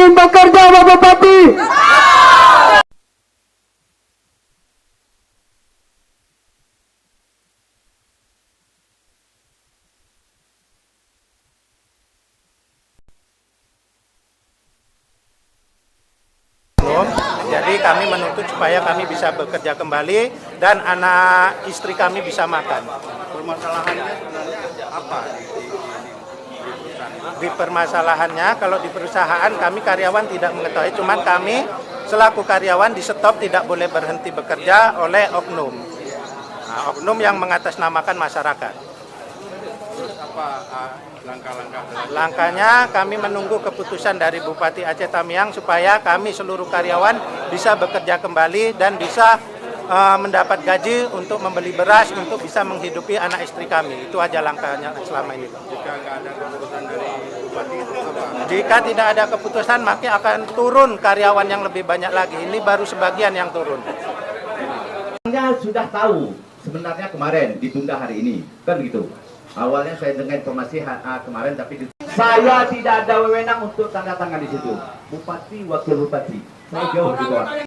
ingin bekerja Bapak Bupati? Jadi kami menuntut supaya kami bisa bekerja kembali dan anak istri kami bisa makan. Permasalahannya apa Di permasalahannya kalau di perusahaan kami karyawan tidak mengetahui, cuman kami selaku karyawan di stop tidak boleh berhenti bekerja oleh oknum. Nah, oknum yang mengatasnamakan masyarakat. Terus apa langkah-langkah? Langkahnya kami menunggu keputusan dari Bupati Aceh Tamiang supaya kami seluruh karyawan bisa bekerja kembali dan bisa mendapat gaji untuk membeli beras untuk bisa menghidupi anak istri kami. Itu aja langkahnya selama ini. Jika nggak ada keputusan dari Bupati itu apa? Jika tidak ada keputusan, maka akan turun karyawan yang lebih banyak lagi. Ini baru sebagian yang turun. Sudah tahu sebenarnya kemarin ditunda hari ini, kan begitu. Awalnya saya dengar informasi kemarin, tapi saya tidak ada wewenang untuk tanda tangan di situ. Bupati, wakil bupati, saya jauh di bawah.